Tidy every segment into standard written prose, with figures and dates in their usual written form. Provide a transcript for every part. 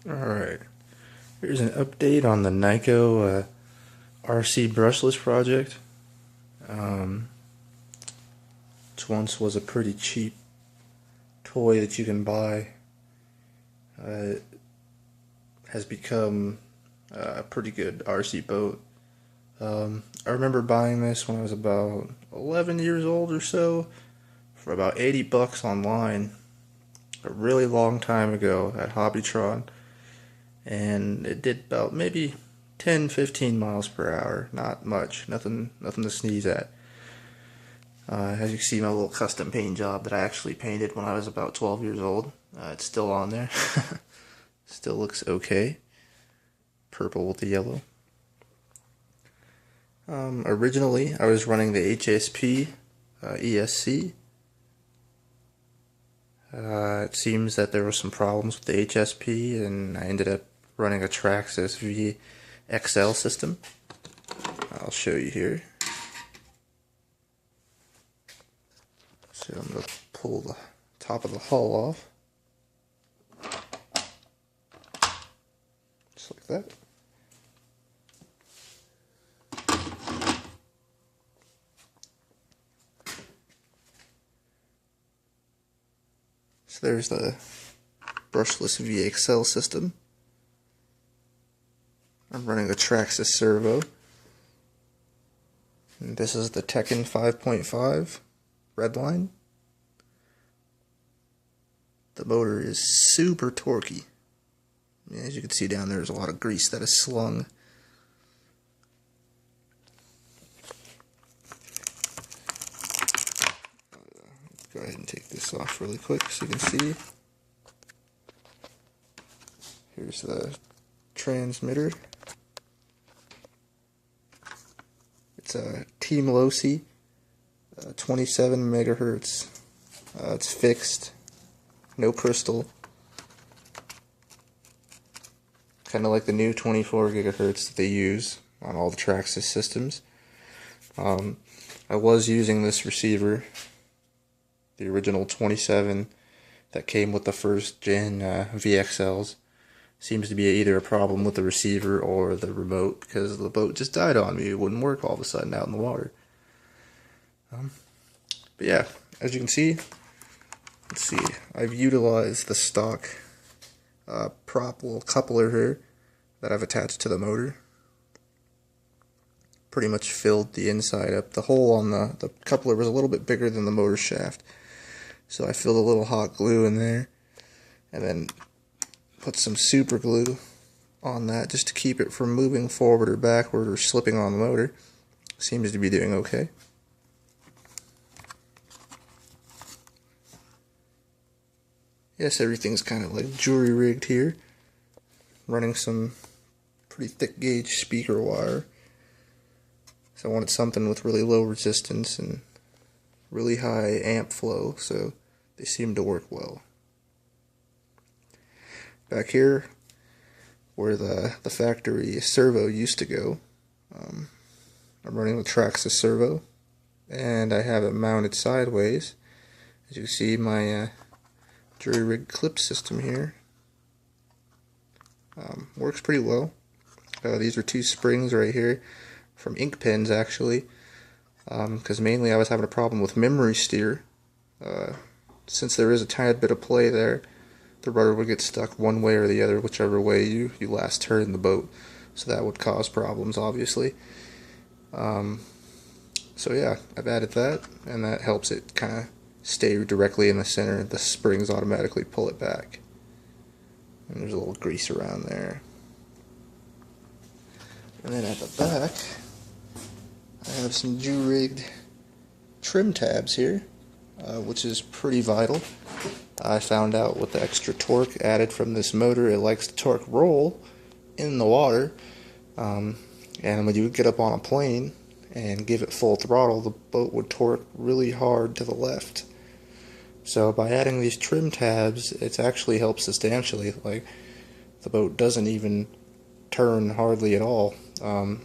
Alright, here's an update on the Nyko RC brushless project. Which once was a pretty cheap toy that you can buy. It has become a pretty good RC boat. I remember buying this when I was about 11 years old or so for about 80 bucks online a really long time ago at Hobbytron. And it did about maybe 10-15 miles per hour. Not much, nothing to sneeze at. As you can see, my little custom paint job that I actually painted when I was about 12 years old, it's still on there. Still looks okay. Purple with the yellow. Originally, I was running the HSP ESC. It seems that there were some problems with the HSP, and I ended up running a Traxxas VXL system. I'll show you here. So I'm going to pull the top of the hull off. Just like that. So there's the brushless VXL system. I'm running a Traxxas Servo. And this is the Tekin 5.5 red line. The motor is super torquey. As you can see down there's a lot of grease that is slung. Go ahead and take this off really quick so you can see. Here's the transmitter. It's a Team Losi, 27 megahertz. It's fixed, no crystal. Kind of like the new 24 gigahertz that they use on all the Traxxas systems. I was using this receiver, the original 27 that came with the first gen VXLs. Seems to be either a problem with the receiver or the remote, because the boat just died on me. It wouldn't work all of a sudden out in the water. But yeah, as you can see, let's see, I've utilized the stock prop little coupler here that I've attached to the motor. Pretty much filled the inside up. The hole on the coupler was a little bit bigger than the motor shaft, so I filled a little hot glue in there, and then put some super glue on that just to keep it from moving forward or backward or slipping on the motor. Seems to be doing okay. Yes, everything's kind of like jury rigged here. Running some pretty thick gauge speaker wire. So I wanted something with really low resistance and really high amp flow, so they seem to work well. Back here, where the factory Servo used to go, I'm running the Traxxas Servo, and I have it mounted sideways. As you can see, my jury rig clip system here works pretty well. These are two springs right here from ink pens, actually, because mainly I was having a problem with memory steer. Since there is a tiny bit of play there, the rudder would get stuck one way or the other, whichever way you last turn the boat. So that would cause problems, obviously. So yeah, I've added that, and that helps it kind of stay directly in the center. The springs automatically pull it back. And there's a little grease around there. And then at the back, I have some Jew-rigged trim tabs here, which is pretty vital. I found out with the extra torque added from this motor, it likes to torque roll in the water, and when you get up on a plane and give it full throttle, the boat would torque really hard to the left. So by adding these trim tabs, it's actually helped substantially. Like, the boat doesn't even turn hardly at all. But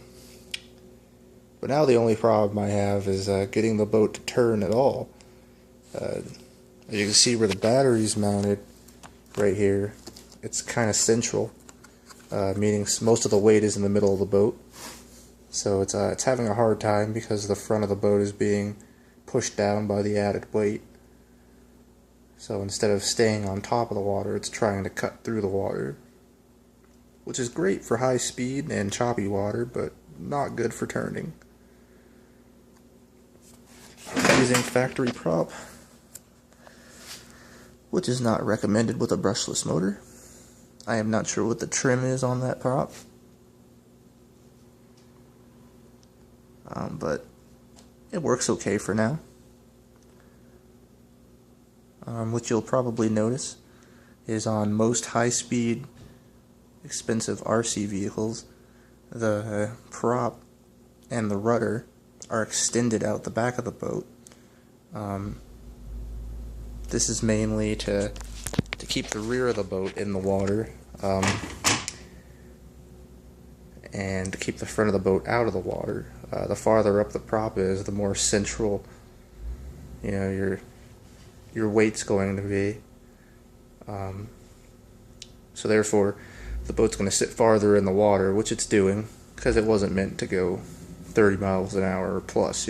now the only problem I have is getting the boat to turn at all. As you can see where the battery's mounted right here, it's kind of central, meaning most of the weight is in the middle of the boat. So it's having a hard time because the front of the boat is being pushed down by the added weight. So instead of staying on top of the water, it's trying to cut through the water, which is great for high speed and choppy water, but not good for turning. Using factory prop, which is not recommended with a brushless motor. I am not sure what the trim is on that prop, but it works okay for now. What you'll probably notice is on most high-speed, expensive RC vehicles, the prop and the rudder are extended out the back of the boat. This is mainly to keep the rear of the boat in the water, and to keep the front of the boat out of the water. The farther up the prop is, the more central, your weight's going to be. So therefore, the boat's going to sit farther in the water, which it's doing, because it wasn't meant to go 30 miles an hour or plus,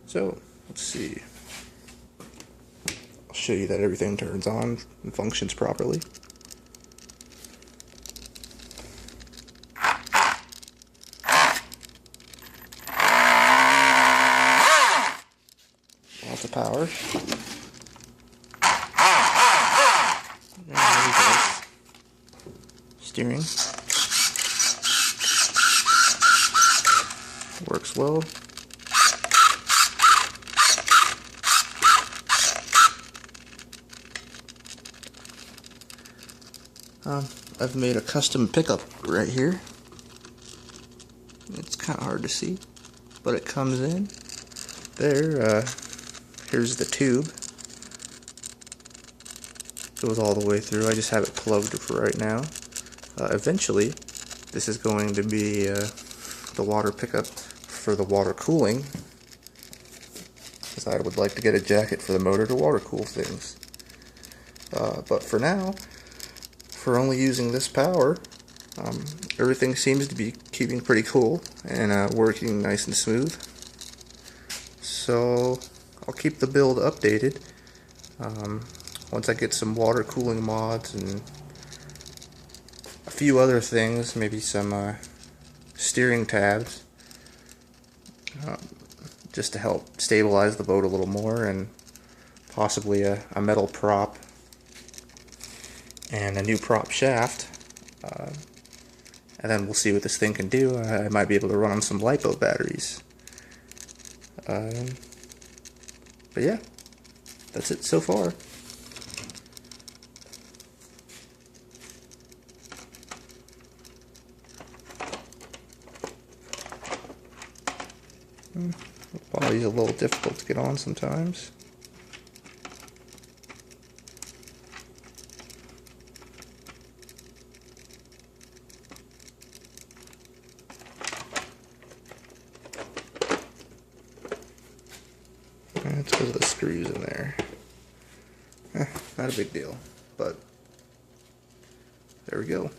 So, let's see. I'll show you that everything turns on and functions properly. Lots of power. And there we go. Steering. Works well. I've made a custom pickup right here. It's kind of hard to see, but it comes in. There, here's the tube. Goes all the way through. I just have it plugged for right now. Eventually, this is going to be the water pickup for the water cooling, because I would like to get a jacket for the motor to water cool things. But for now, for only using this power, everything seems to be keeping pretty cool and working nice and smooth. So I'll keep the build updated once I get some water cooling mods and a few other things, maybe some steering tabs, just to help stabilize the boat a little more, and possibly a metal prop and a new prop shaft, and then we'll see what this thing can do. I might be able to run on some lipo batteries. But yeah, that's it so far. The body's a little difficult to get on sometimes. That's because of the screws in there. Not a big deal, but there we go.